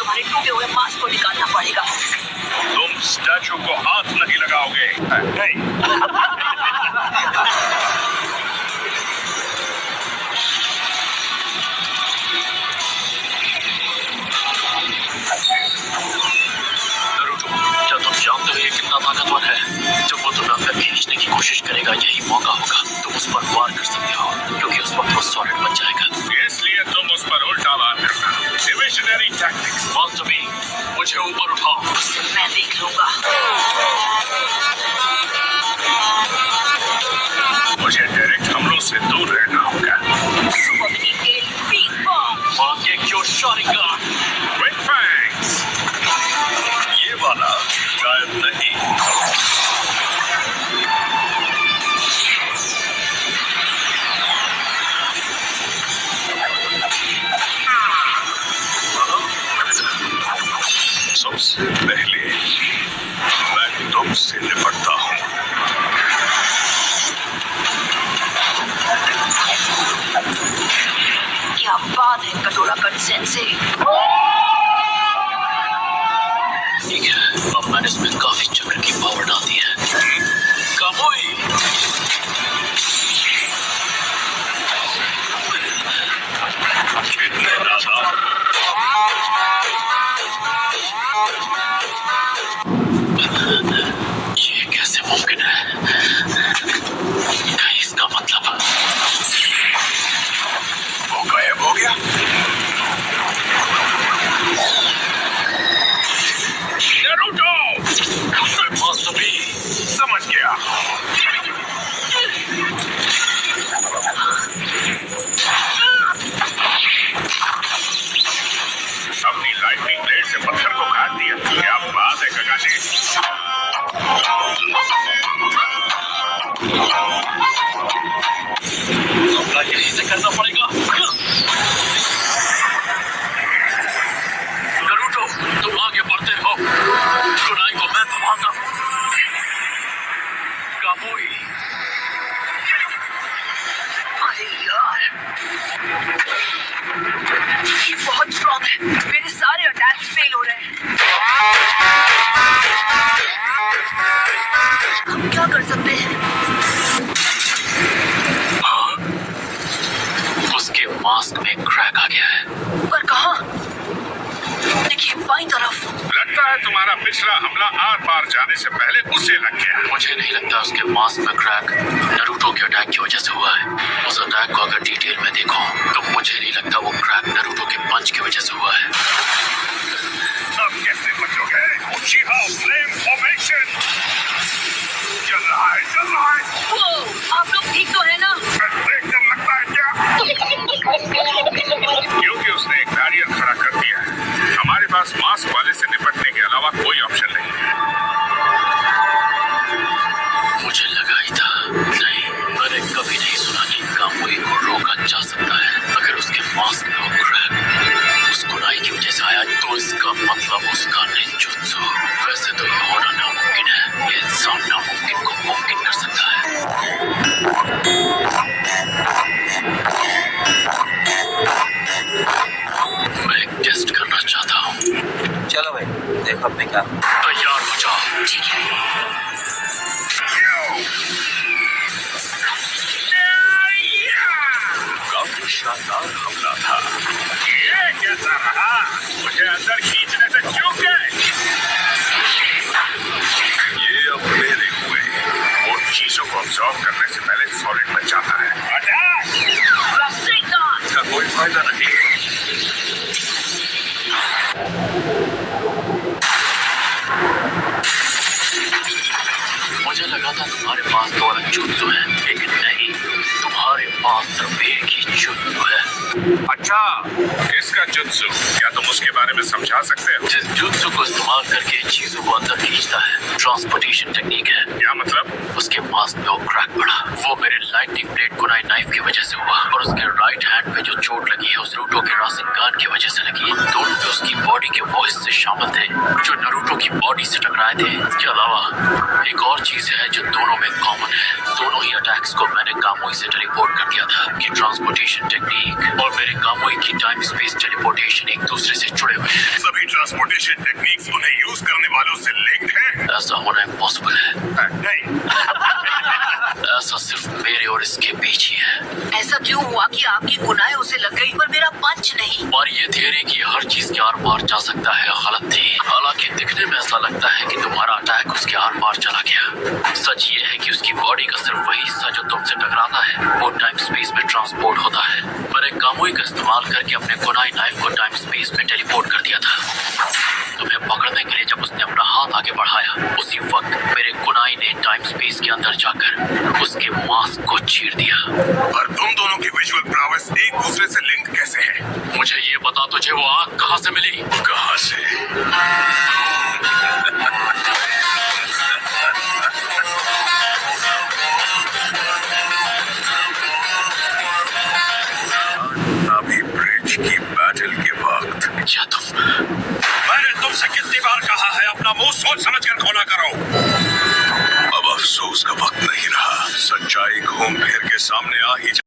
तुम्हारे टूटे हुए मास्क को निकालना पड़ेगा। तुम स्टैचू को हाथ नहीं लगाओगे। नरूटो, क्या तुम जानते हो ये कितना ताकतवर है? जब वो तुम्हें अंदर खींचने की कोशिश करेगा, यही मौका होगा। तुम उस पर वार कर सकते हो, क्योंकि उस वक्त वो सॉलिड बन जाएगा। इसलिए तुम उस पर उल्टा वार करना। डिविजनरी टैक्टिक्स। मास्टर बी, मुझे ऊपर उठाओ। मैं देख लूंगा। मुझे डायरेक्ट हमलों से दूर रहना होगा। Super mini tail beast bomb. मांगे क्यों शॉरिंगन? Wing fangs. ये वाला शायद नहीं। सबसे पहले मैं तुमसे निपटता हूँ। क्या बात है कटोरा कट सेंसे। ठीक है, अब मैंने इसमें काफी चक्र की पावर डाल दी है। कामुई, कितने ज्यादा। ये कैसे मुमकिन है? कहीं इसका मतलब वो गायब हो गया। नारुतो! मास्टर बी, समझ गया। अपनी लाइटनिंग ब्लेड से पत्थर को काट दिया। क्या बात है काकाजी। हमला यहीं से करना पड़ेगा। नरूटो, तुम आगे बढ़ते रहो। कुनाई को मैं संभालता हूँ। कामुई, अरे यार, ये बहुत स्ट्रॉन्ग है। मेरे सारे अटैक्स फेल हो रहे हैं। हम क्या कर सकते हैं? उसके मास्क में क्रैक आ गया है। पर कहाँ? देखिए बाईं तरफ। लगता है तुम्हारा पिछला हमला आर पार जाने से पहले उसे लग गया। मुझे नहीं लगता उसके मास्क में क्रैक नरूटो के अटैक की वजह से हुआ है। उस अटैक को अगर डिटेल में देखो तो मुझे नहीं लगता वो क्रैक नरूटो के पंच की वजह से हुआ है। अब कैसे बचोगे? उचिहा फ्लेम फॉर्मेशन चल रहा है, चल रहा है। वो, आप लोग ठीक तो है ना? एकदम लगता है क्या? क्योंकि उसने एक बैरियर खड़ा कर दिया है। हमारे पास मास्क वाले से निपटने के अलावा कोई ऑप्शन नहीं है। मुझे लगा ही था। नहीं, मैंने कभी नहीं सुना कि कामुई को रोका जा सकता है। अगर उसके मास्क में वो क्रैक उस कुनाई की वजह से आया तो इसका मतलब उसका निंजुत्सु। वैसे तो ये होना नामुमकिन है। ये इंसान नामुमकिन को मुमकिन कर सकता है। मैं एक टेस्ट करना चाहता हूँ। चलो भाई, देखो अपने क्या। तैयार हो जाओ। ठीक है। काफी शानदार हमला था। ये कैसा रहा? मुझे अंदर खींचने से चूक गए। ये अब मेरे हुए। वो चीजों को ऑब्जॉर्व करने से पहले सॉलिड बन जाता है। इसका कोई फायदा नहीं। मुझे लगा था तुम्हारे पास दो अलग जुत्सु है, लेकिन नहीं, तुम्हारे पास सिर्फ एक ही जुत्सु है। अच्छा, इसका जुत्सु, क्या तुम उसके बारे में समझा सकते हो? जिस जुत्सु को इस्तेमाल करके चीजों को अंदर खींचता है, ट्रांसपोर्टेशन टेक्निक है। क्या मतलब? उसके मास्क में वो क्रैक पड़ा, वो मेरे लाइटनिंग ब्लेड कुनाई नाइफ की वजह से हुआ, और उसके राइट हैंड पे जो चोट लगी है उस नरूटो के रासेनगान की वजह से लगी। दोनों पे उसकी बॉडी के वो हिस्से शामिल थे जो नरूटो की बॉडी से टकराए थे। इसके अलावा एक और चीज है जो दोनों में कॉमन है। दोनों ही अटैक्स को मैंने कामुई से टेलीपोर्ट कर दिया था कि ट्रांसपोर्टेशन टेक्निक और मेरे कामुई की टाइम स्पेस टेलीपोर्टेशन एक दूसरे दूसरे से जुड़े हुए हैं। सभी ट्रांसपोर्टेशन टेक्निक्स उन्हें यूज करने वालों से लिंक्ड हैं। ऐसा होना इम्पॉसिबल है। नहीं, ऐसा सिर्फ मेरे और इसके बीच ही है। ऐसा क्यों हुआ कि आपकी गुनाहें उसे लग गई पर मेरा पंच नहीं? और ये थियरी कि हर चीज के आर पार जा सकता है गलत थी। हालांकि दिखने में ऐसा लगता है कि तुम्हारा अटैक उसके आर पार चला गया। सच ये है कि उसकी बॉडी का सिर्फ वही हिस्सा जो तुमसे टकराता है वो टाइम स्पेस में ट्रांसपोर्ट होता है। मैंने कामुई का इस्तेमाल करके अपने कुनाई नाइफ को टाइम स्पेस में टेलीपोर्ट कर दिया था। तुम्हें पकड़ने के लिए जब उसने अपना हाथ आगे बढ़ाया उसी वक्त मेरे कुनाई ने टाइम स्पेस के अंदर जाकर उसके मास्क को चीर दिया। पर तुम दोनों की विजुअल प्रावेस एक दूसरे से लिंक कैसे है? मुझे ये बता तुझे वो आग कहाँ से मिली? कहाँ से? अभी ब्रिज की बैटल के वक्त। क्या तुम? मैंने तुमसे कितनी बार कहा है अपना मुंह सोच समझ कर खोला करो। अब अफसोस का वक्त नहीं रहा। सच्चाई घूम फिर के सामने आ ही